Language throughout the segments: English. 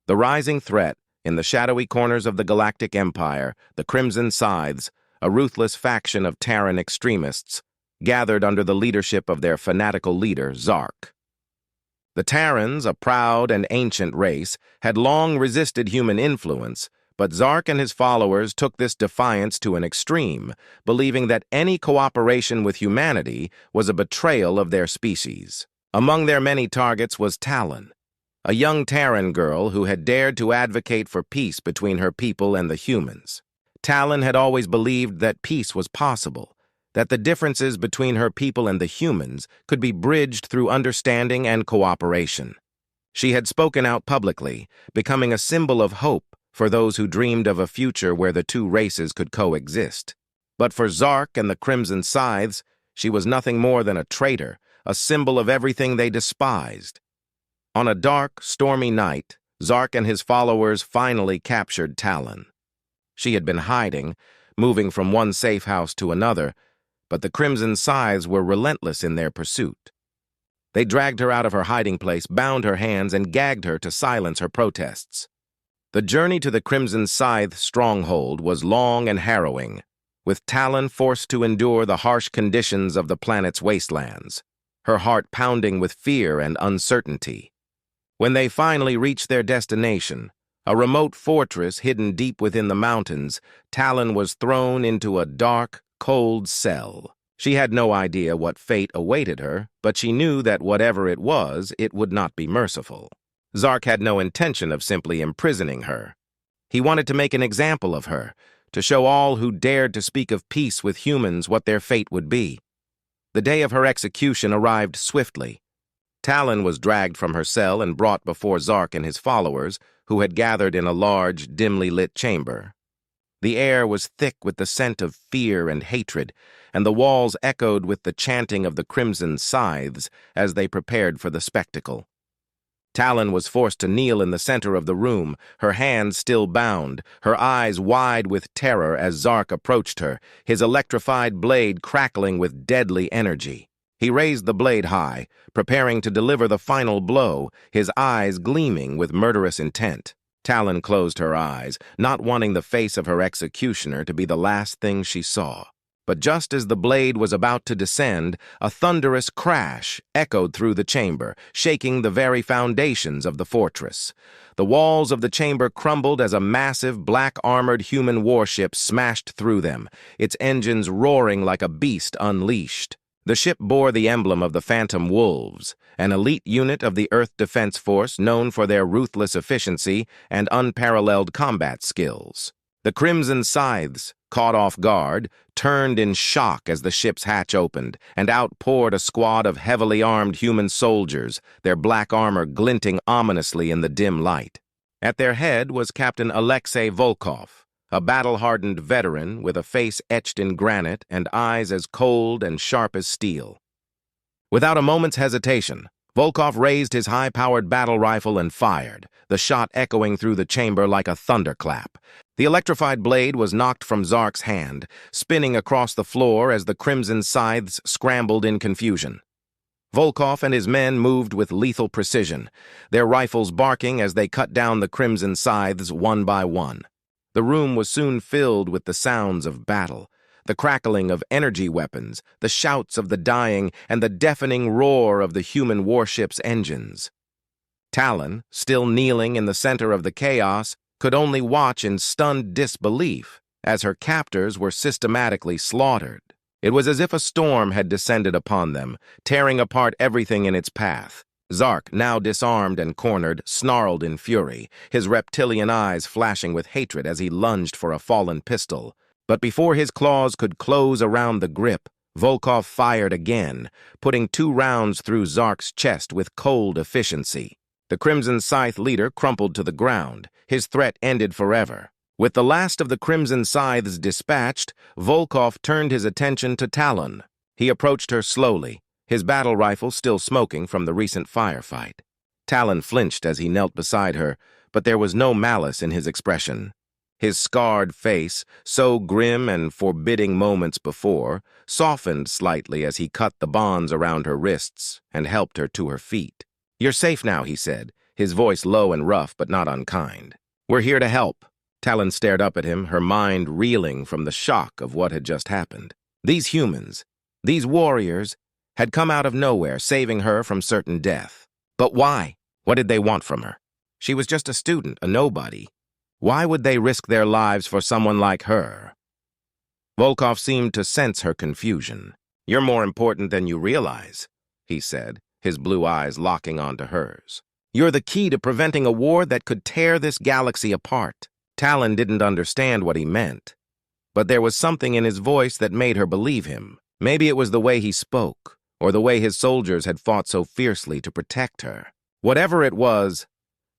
The rising threat, in the shadowy corners of the Galactic Empire, the Crimson Scythes, a ruthless faction of Terran extremists, gathered under the leadership of their fanatical leader, Zark. The Terrans, a proud and ancient race, had long resisted human influence, but Zark and his followers took this defiance to an extreme, believing that any cooperation with humanity was a betrayal of their species. Among their many targets was Talon, a young Terran girl who had dared to advocate for peace between her people and the humans. Talon had always believed that peace was possible, that the differences between her people and the humans could be bridged through understanding and cooperation. She had spoken out publicly, becoming a symbol of hope for those who dreamed of a future where the two races could coexist. But for Zark and the Crimson Scythes, she was nothing more than a traitor, a symbol of everything they despised. On a dark, stormy night, Zark and his followers finally captured Talon. She had been hiding, moving from one safe house to another, but the Crimson Scythes were relentless in their pursuit. They dragged her out of her hiding place, bound her hands, and gagged her to silence her protests. The journey to the Crimson Scythe stronghold was long and harrowing, with Talon forced to endure the harsh conditions of the planet's wastelands, her heart pounding with fear and uncertainty. When they finally reached their destination, a remote fortress hidden deep within the mountains, Talon was thrown into a dark, cold cell. She had no idea what fate awaited her, but she knew that whatever it was, it would not be merciful. Zark had no intention of simply imprisoning her. He wanted to make an example of her, to show all who dared to speak of peace with humans what their fate would be. The day of her execution arrived swiftly. Talon was dragged from her cell and brought before Zark and his followers, who had gathered in a large, dimly lit chamber. The air was thick with the scent of fear and hatred, and the walls echoed with the chanting of the Crimson Scythes as they prepared for the spectacle. Talon was forced to kneel in the center of the room, her hands still bound, her eyes wide with terror as Zark approached her, his electrified blade crackling with deadly energy. He raised the blade high, preparing to deliver the final blow, his eyes gleaming with murderous intent. Talon closed her eyes, not wanting the face of her executioner to be the last thing she saw. But just as the blade was about to descend, a thunderous crash echoed through the chamber, shaking the very foundations of the fortress. The walls of the chamber crumbled as a massive, black-armored human warship smashed through them, its engines roaring like a beast unleashed. The ship bore the emblem of the Phantom Wolves, an elite unit of the Earth Defense Force known for their ruthless efficiency and unparalleled combat skills. The Crimson Scythes, caught off guard, turned in shock as the ship's hatch opened, and out poured a squad of heavily armed human soldiers, their black armor glinting ominously in the dim light. At their head was Captain Alexei Volkov, a battle-hardened veteran with a face etched in granite and eyes as cold and sharp as steel. Without a moment's hesitation, Volkov raised his high-powered battle rifle and fired, the shot echoing through the chamber like a thunderclap. The electrified blade was knocked from Zark's hand, spinning across the floor as the Crimson Scythes scrambled in confusion. Volkov and his men moved with lethal precision, their rifles barking as they cut down the Crimson Scythes one by one. The room was soon filled with the sounds of battle, the crackling of energy weapons, the shouts of the dying, and the deafening roar of the human warship's engines. Talon, still kneeling in the center of the chaos, could only watch in stunned disbelief as her captors were systematically slaughtered. It was as if a storm had descended upon them, tearing apart everything in its path. Zark, now disarmed and cornered, snarled in fury, his reptilian eyes flashing with hatred as he lunged for a fallen pistol. But before his claws could close around the grip, Volkov fired again, putting 2 rounds through Zark's chest with cold efficiency. The Crimson Scythe leader crumpled to the ground, his threat ended forever. With the last of the Crimson Scythes dispatched, Volkov turned his attention to Talon. He approached her slowly, his battle rifle still smoking from the recent firefight. Talon flinched as he knelt beside her, but there was no malice in his expression. His scarred face, so grim and forbidding moments before, softened slightly as he cut the bonds around her wrists and helped her to her feet. "You're safe now," he said, his voice low and rough but not unkind. "We're here to help." Talon stared up at him, her mind reeling from the shock of what had just happened. These humans, these warriors, had come out of nowhere, saving her from certain death. But why? What did they want from her? She was just a student, a nobody. Why would they risk their lives for someone like her? Volkov seemed to sense her confusion. "You're more important than you realize," he said, his blue eyes locking onto hers. "You're the key to preventing a war that could tear this galaxy apart." Talon didn't understand what he meant, but there was something in his voice that made her believe him. Maybe it was the way he spoke, or the way his soldiers had fought so fiercely to protect her. Whatever it was,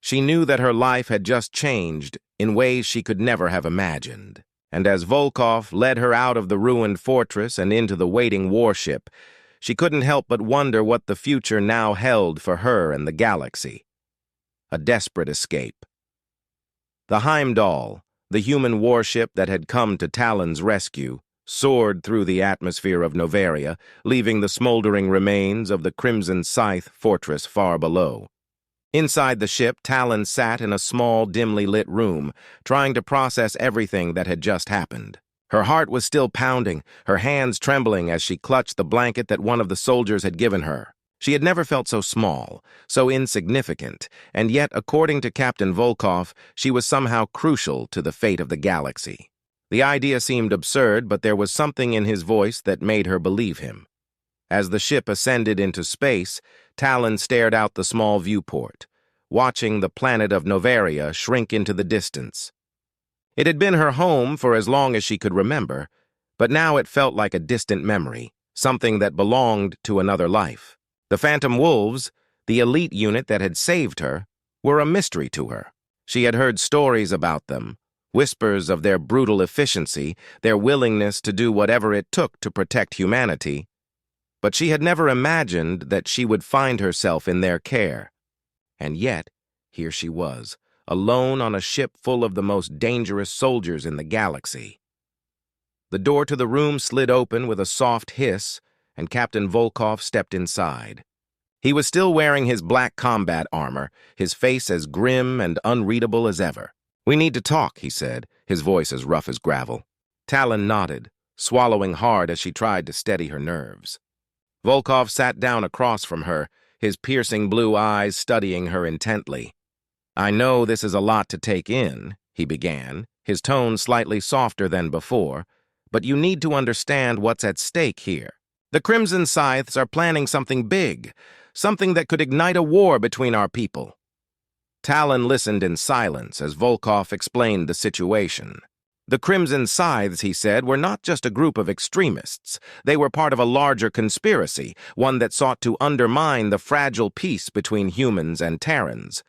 she knew that her life had just changed in ways she could never have imagined. And as Volkov led her out of the ruined fortress and into the waiting warship, she couldn't help but wonder what the future now held for her and the galaxy. A desperate escape. The Heimdall, the human warship that had come to Talon's rescue, soared through the atmosphere of Noveria, leaving the smoldering remains of the Crimson Scythe fortress far below. Inside the ship, Talon sat in a small, dimly lit room, trying to process everything that had just happened. Her heart was still pounding, her hands trembling as she clutched the blanket that one of the soldiers had given her. She had never felt so small, so insignificant, and yet, according to Captain Volkov, she was somehow crucial to the fate of the galaxy. The idea seemed absurd, but there was something in his voice that made her believe him. As the ship ascended into space, Talon stared out the small viewport, watching the planet of Noveria shrink into the distance. It had been her home for as long as she could remember, but now it felt like a distant memory, something that belonged to another life. The Phantom Wolves, the elite unit that had saved her, were a mystery to her. She had heard stories about them, whispers of their brutal efficiency, their willingness to do whatever it took to protect humanity, but she had never imagined that she would find herself in their care. And yet, here she was, alone on a ship full of the most dangerous soldiers in the galaxy. The door to the room slid open with a soft hiss, and Captain Volkov stepped inside. He was still wearing his black combat armor, his face as grim and unreadable as ever. "We need to talk," he said, his voice as rough as gravel. Talon nodded, swallowing hard as she tried to steady her nerves. Volkov sat down across from her, his piercing blue eyes studying her intently. "I know this is a lot to take in," he began, his tone slightly softer than before, "but you need to understand what's at stake here. The Crimson Scythes are planning something big, something that could ignite a war between our people." Talon listened in silence as Volkov explained the situation. The Crimson Scythes, he said, were not just a group of extremists. They were part of a larger conspiracy, one that sought to undermine the fragile peace between humans and Terrans.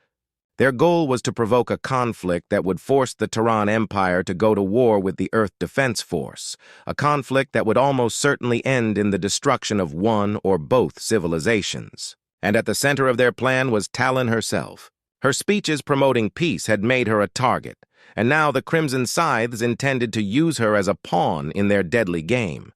Their goal was to provoke a conflict that would force the Terran Empire to go to war with the Earth Defense Force, a conflict that would almost certainly end in the destruction of one or both civilizations. And at the center of their plan was Talon herself. Her speeches promoting peace had made her a target, and now the Crimson Scythes intended to use her as a pawn in their deadly game.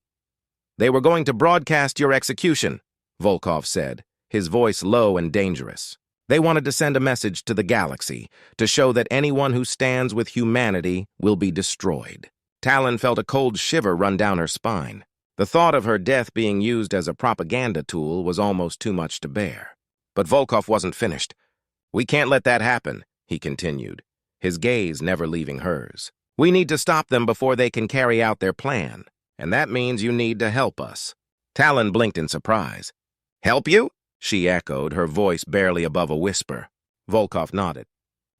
"They were going to broadcast your execution," Volkov said, his voice low and dangerous. "They wanted to send a message to the galaxy, to show that anyone who stands with humanity will be destroyed." Talon felt a cold shiver run down her spine. The thought of her death being used as a propaganda tool was almost too much to bear. But Volkov wasn't finished. "We can't let that happen," he continued, his gaze never leaving hers. "We need to stop them before they can carry out their plan, and that means you need to help us." Talon blinked in surprise. "Help you?" she echoed, her voice barely above a whisper. Volkov nodded.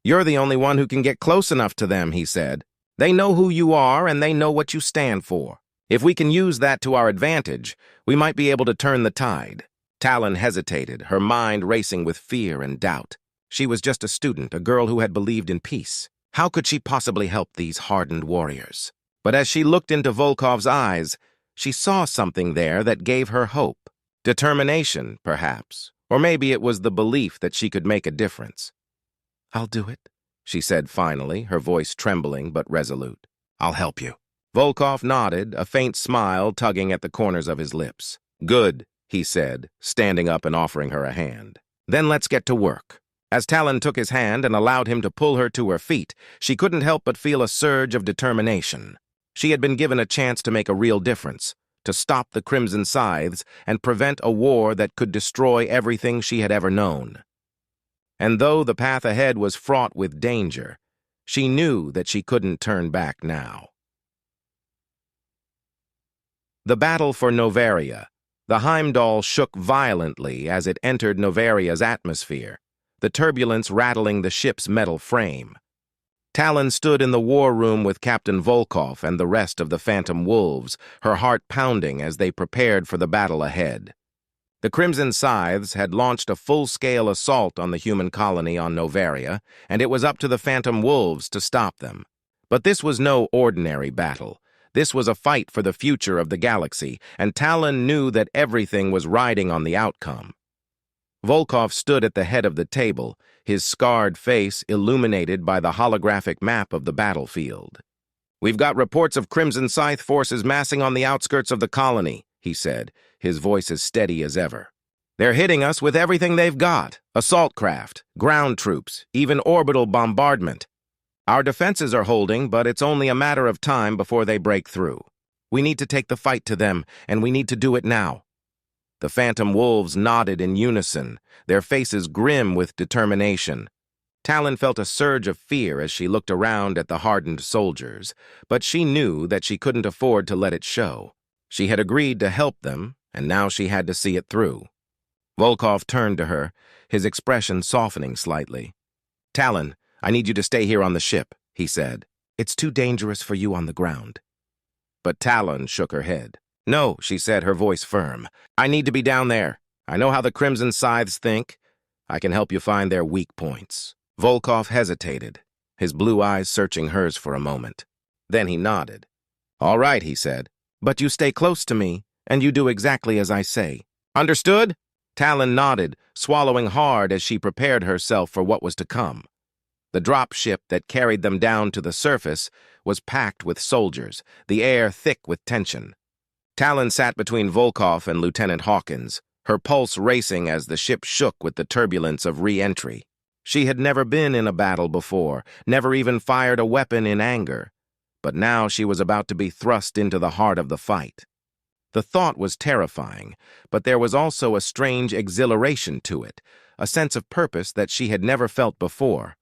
"You're the only one who can get close enough to them," he said. "They know who you are, and they know what you stand for. If we can use that to our advantage, we might be able to turn the tide." Talon hesitated, her mind racing with fear and doubt. She was just a student, a girl who had believed in peace. How could she possibly help these hardened warriors? But as she looked into Volkov's eyes, she saw something there that gave her hope. Determination, perhaps, or maybe it was the belief that she could make a difference. "I'll do it," she said finally, her voice trembling but resolute. "I'll help you." Volkov nodded, a faint smile tugging at the corners of his lips. "Good," he said, standing up and offering her a hand. "Then let's get to work." As Talon took his hand and allowed him to pull her to her feet, she couldn't help but feel a surge of determination. She had been given a chance to make a real difference, to stop the Crimson Scythes and prevent a war that could destroy everything she had ever known. And though the path ahead was fraught with danger, she knew that she couldn't turn back now. The battle for Noveria. The Heimdall shook violently as it entered Noveria's atmosphere, the turbulence rattling the ship's metal frame. Talon stood in the war room with Captain Volkov and the rest of the Phantom Wolves, her heart pounding as they prepared for the battle ahead. The Crimson Scythes had launched a full-scale assault on the human colony on Noveria, and it was up to the Phantom Wolves to stop them. But this was no ordinary battle. This was a fight for the future of the galaxy, and Talon knew that everything was riding on the outcome. Volkov stood at the head of the table, his scarred face illuminated by the holographic map of the battlefield. "We've got reports of Crimson Scythe forces massing on the outskirts of the colony," he said, his voice as steady as ever. "They're hitting us with everything they've got: assault craft, ground troops, even orbital bombardment. Our defenses are holding, but it's only a matter of time before they break through. We need to take the fight to them, and we need to do it now." The Phantom Wolves nodded in unison, their faces grim with determination. Talon felt a surge of fear as she looked around at the hardened soldiers, but she knew that she couldn't afford to let it show. She had agreed to help them, and now she had to see it through. Volkov turned to her, his expression softening slightly. "Talon, I need you to stay here on the ship," he said. "It's too dangerous for you on the ground." But Talon shook her head. "No," she said, her voice firm. "I need to be down there. I know how the Crimson Scythes think. I can help you find their weak points." Volkov hesitated, his blue eyes searching hers for a moment. Then he nodded. "All right," he said. "But you stay close to me, and you do exactly as I say. Understood?" Talon nodded, swallowing hard as she prepared herself for what was to come. The drop ship that carried them down to the surface was packed with soldiers, the air thick with tension. Talon sat between Volkov and Lieutenant Hawkins, her pulse racing as the ship shook with the turbulence of re-entry. She had never been in a battle before, never even fired a weapon in anger. But now she was about to be thrust into the heart of the fight. The thought was terrifying, but there was also a strange exhilaration to it, a sense of purpose that she had never felt before.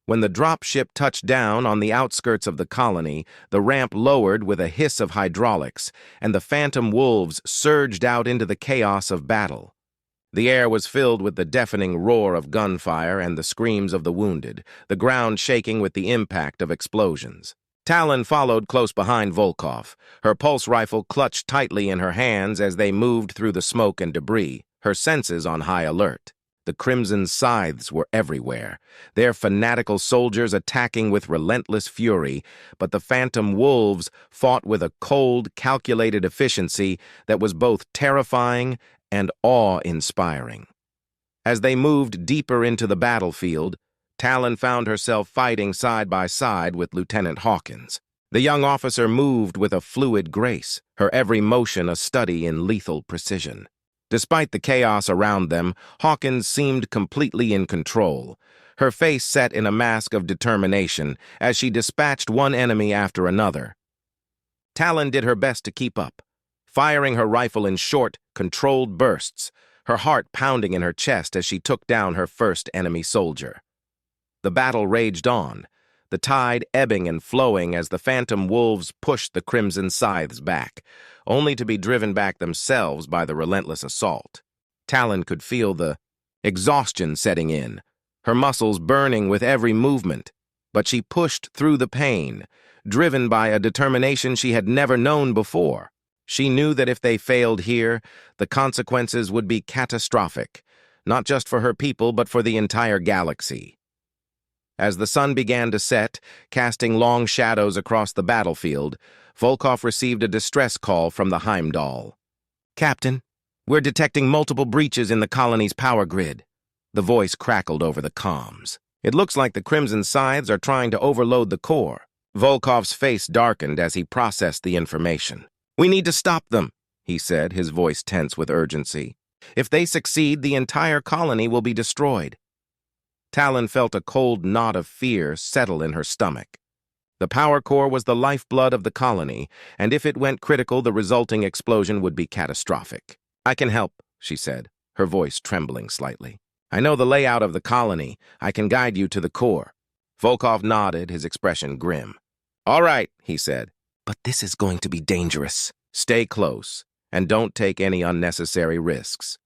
When the drop ship touched down on the outskirts of the colony, the ramp lowered with a hiss of hydraulics, and the Phantom Wolves surged out into the chaos of battle. The air was filled with the deafening roar of gunfire and the screams of the wounded, the ground shaking with the impact of explosions. Talon followed close behind Volkov, her pulse rifle clutched tightly in her hands as they moved through the smoke and debris, her senses on high alert. The Crimson Scythes were everywhere, their fanatical soldiers attacking with relentless fury, but the Phantom Wolves fought with a cold, calculated efficiency that was both terrifying and awe-inspiring. As they moved deeper into the battlefield, Talon found herself fighting side by side with Lieutenant Hawkins. The young officer moved with a fluid grace, her every motion a study in lethal precision. Despite the chaos around them, Hawkins seemed completely in control, her face set in a mask of determination as she dispatched one enemy after another. Talon did her best to keep up, firing her rifle in short, controlled bursts, her heart pounding in her chest as she took down her first enemy soldier. The battle raged on, the tide ebbing and flowing as the Phantom Wolves pushed the Crimson Scythes back, only to be driven back themselves by the relentless assault. Talon could feel the exhaustion setting in, her muscles burning with every movement, but she pushed through the pain, driven by a determination she had never known before. She knew that if they failed here, the consequences would be catastrophic, not just for her people but for the entire galaxy. As the sun began to set, casting long shadows across the battlefield, Volkov received a distress call from the Heimdall. "Captain, we're detecting multiple breaches in the colony's power grid." The voice crackled over the comms. "It looks like the Crimson Scythes are trying to overload the core." Volkov's face darkened as he processed the information. "We need to stop them," he said, his voice tense with urgency. "If they succeed, the entire colony will be destroyed." Talon felt a cold knot of fear settle in her stomach. The power core was the lifeblood of the colony, and if it went critical, the resulting explosion would be catastrophic. "I can help," she said, her voice trembling slightly. "I know the layout of the colony. I can guide you to the core." Volkov nodded, his expression grim. "All right," he said, "but this is going to be dangerous. Stay close, and don't take any unnecessary risks."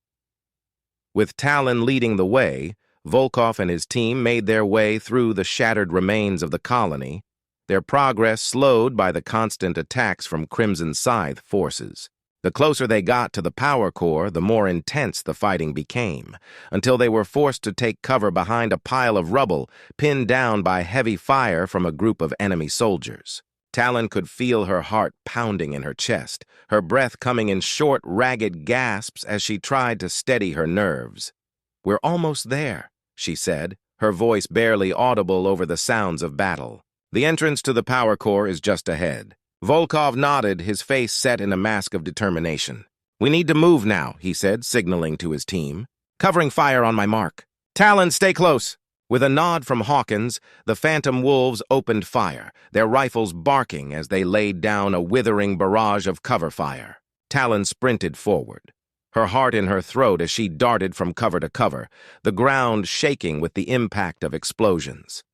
With Talon leading the way, Volkov and his team made their way through the shattered remains of the colony, their progress slowed by the constant attacks from Crimson Scythe forces. The closer they got to the power core, the more intense the fighting became, until they were forced to take cover behind a pile of rubble, pinned down by heavy fire from a group of enemy soldiers. Talon could feel her heart pounding in her chest, her breath coming in short, ragged gasps as she tried to steady her nerves. "We're almost there," she said, her voice barely audible over the sounds of battle. "The entrance to the power core is just ahead." Volkov nodded, his face set in a mask of determination. "We need to move now," he said, signaling to his team. "Covering fire on my mark. Talon, stay close." With a nod from Hawkins, the Phantom Wolves opened fire, their rifles barking as they laid down a withering barrage of cover fire. Talon sprinted forward, her heart in her throat as she darted from cover to cover, the ground shaking with the impact of explosions.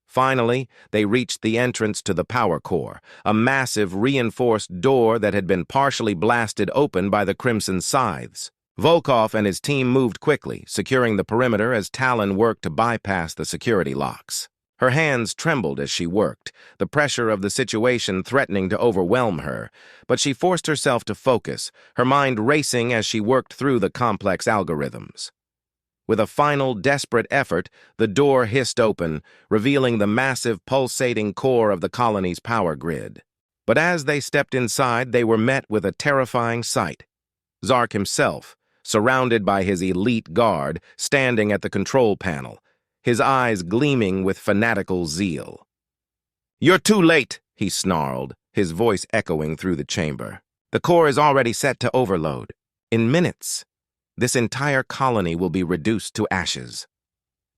Finally, they reached the entrance to the power core, a massive reinforced door that had been partially blasted open by the Crimson Scythes. Volkov and his team moved quickly, securing the perimeter as Talon worked to bypass the security locks. Her hands trembled as she worked, the pressure of the situation threatening to overwhelm her, but she forced herself to focus, her mind racing as she worked through the complex algorithms. With a final, desperate effort, the door hissed open, revealing the massive, pulsating core of the colony's power grid. But as they stepped inside, they were met with a terrifying sight. Zark himself, surrounded by his elite guard, standing at the control panel, his eyes gleaming with fanatical zeal. "You're too late," he snarled, his voice echoing through the chamber. "The core is already set to overload. In minutes, this entire colony will be reduced to ashes."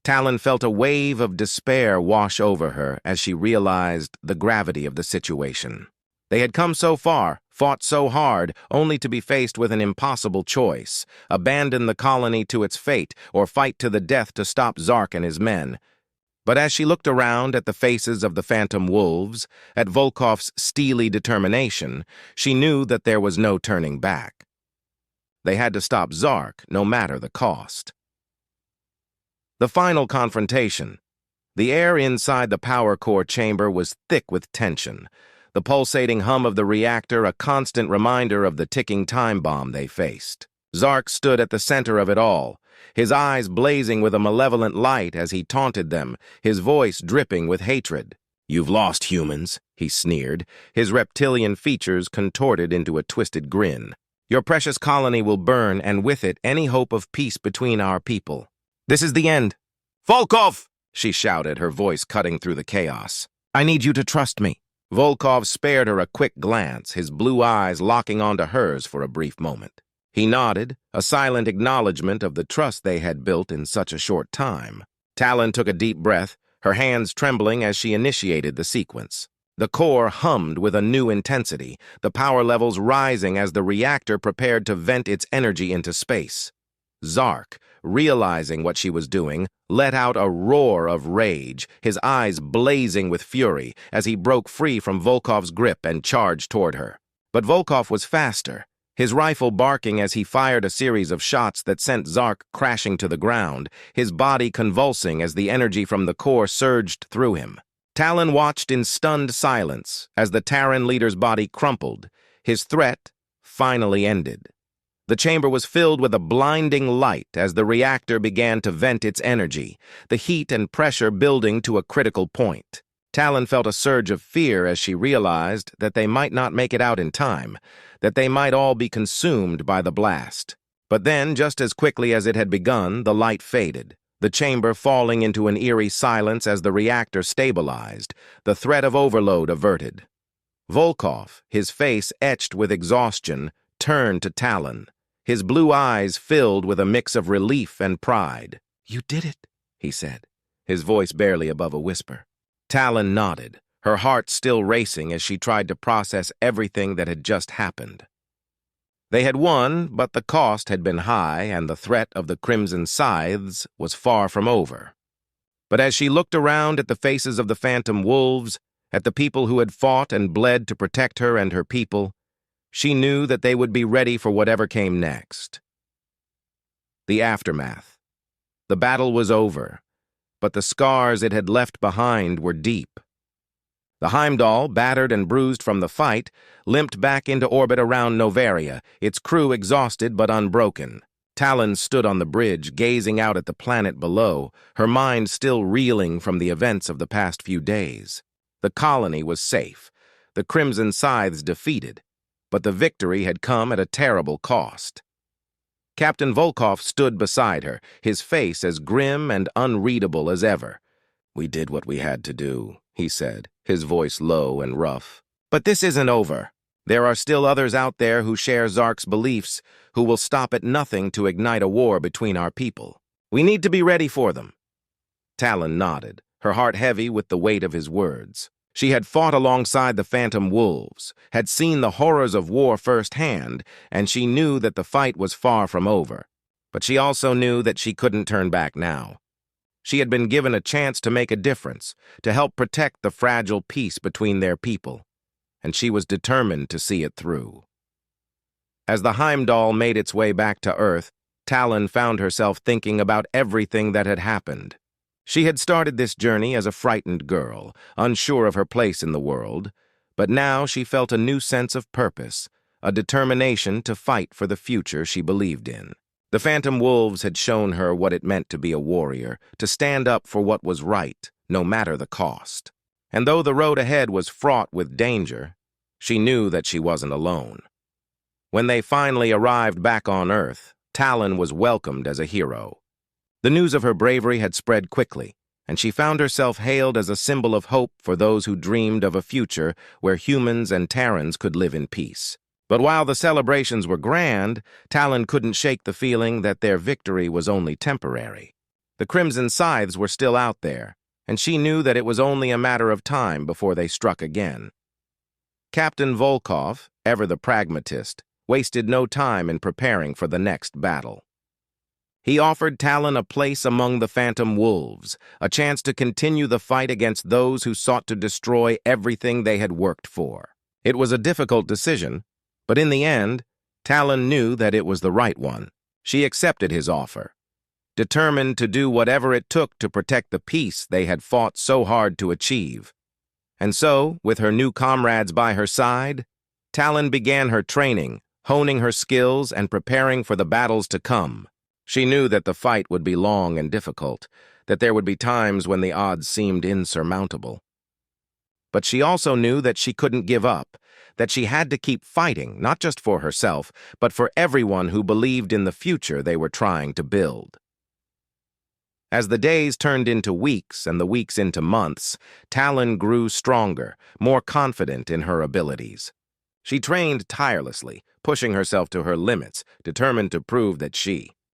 Talon felt a wave of despair wash over her as she realized the gravity of the situation. They had come so far, fought so hard, only to be faced with an impossible choice: abandon the colony to its fate or fight to the death to stop Zark and his men. But as she looked around at the faces of the Phantom Wolves, at Volkov's steely determination, she knew that there was no turning back. They had to stop Zark, no matter the cost. The final confrontation. The air inside the power core chamber was thick with tension, the pulsating hum of the reactor a constant reminder of the ticking time bomb they faced. Zark stood at the center of it all, his eyes blazing with a malevolent light as he taunted them, his voice dripping with hatred. "You've lost, humans," he sneered, his reptilian features contorted into a twisted grin. "Your precious colony will burn, and with it any hope of peace between our people. This is the end." "Volkov!" she shouted, her voice cutting through the chaos. "I need you to trust me." Volkov spared her a quick glance, his blue eyes locking onto hers for a brief moment. He nodded, a silent acknowledgement of the trust they had built in such a short time. Talon took a deep breath, her hands trembling as she initiated the sequence. The core hummed with a new intensity, the power levels rising as the reactor prepared to vent its energy into space. Zark, realizing what she was doing, let out a roar of rage, his eyes blazing with fury as he broke free from Volkov's grip and charged toward her. But Volkov was faster, his rifle barking as he fired a series of shots that sent Zark crashing to the ground, his body convulsing as the energy from the core surged through him. Talon watched in stunned silence as the Terran leader's body crumpled, his threat finally ended. The chamber was filled with a blinding light as the reactor began to vent its energy, the heat and pressure building to a critical point. Talon felt a surge of fear as she realized that they might not make it out in time, that they might all be consumed by the blast. But then, just as quickly as it had begun, the light faded, the chamber falling into an eerie silence as the reactor stabilized, the threat of overload averted. Volkov, his face etched with exhaustion, turned to Talon, his blue eyes filled with a mix of relief and pride. "You did it," he said, his voice barely above a whisper. Talon nodded, her heart still racing as she tried to process everything that had just happened. They had won, but the cost had been high, and the threat of the Crimson Scythes was far from over. But as she looked around at the faces of the Phantom Wolves, at the people who had fought and bled to protect her and her people, she knew that they would be ready for whatever came next. The aftermath. The battle was over, but the scars it had left behind were deep. The Heimdall, battered and bruised from the fight, limped back into orbit around Novaria, its crew exhausted but unbroken. Talon stood on the bridge, gazing out at the planet below, her mind still reeling from the events of the past few days. The colony was safe, the Crimson Scythes defeated, but the victory had come at a terrible cost. Captain Volkov stood beside her, his face as grim and unreadable as ever. "We did what we had to do," he said, his voice low and rough. "But this isn't over. There are still others out there who share Zark's beliefs, who will stop at nothing to ignite a war between our people. We need to be ready for them." Talon nodded, her heart heavy with the weight of his words. She had fought alongside the Phantom Wolves, had seen the horrors of war firsthand, and she knew that the fight was far from over. But she also knew that she couldn't turn back now. She had been given a chance to make a difference, to help protect the fragile peace between their people, and she was determined to see it through. As the Heimdall made its way back to Earth, Talon found herself thinking about everything that had happened. She had started this journey as a frightened girl, unsure of her place in the world, but now she felt a new sense of purpose, a determination to fight for the future she believed in. The Phantom Wolves had shown her what it meant to be a warrior, to stand up for what was right, no matter the cost. And though the road ahead was fraught with danger, she knew that she wasn't alone. When they finally arrived back on Earth, Talon was welcomed as a hero. The news of her bravery had spread quickly, and she found herself hailed as a symbol of hope for those who dreamed of a future where humans and Terrans could live in peace. But while the celebrations were grand, Talon couldn't shake the feeling that their victory was only temporary. The Crimson Scythes were still out there, and she knew that it was only a matter of time before they struck again. Captain Volkov, ever the pragmatist, wasted no time in preparing for the next battle. He offered Talon a place among the Phantom Wolves, a chance to continue the fight against those who sought to destroy everything they had worked for. It was a difficult decision, but in the end, Talon knew that it was the right one. She accepted his offer, determined to do whatever it took to protect the peace they had fought so hard to achieve. And so, with her new comrades by her side, Talon began her training, honing her skills and preparing for the battles to come. She knew that the fight would be long and difficult, that there would be times when the odds seemed insurmountable. But she also knew that she couldn't give up, that she had to keep fighting, not just for herself, but for everyone who believed in the future they were trying to build. As the days turned into weeks and the weeks into months, Talon grew stronger, more confident in her abilities. She trained tirelessly, pushing herself to her limits, determined to prove that she,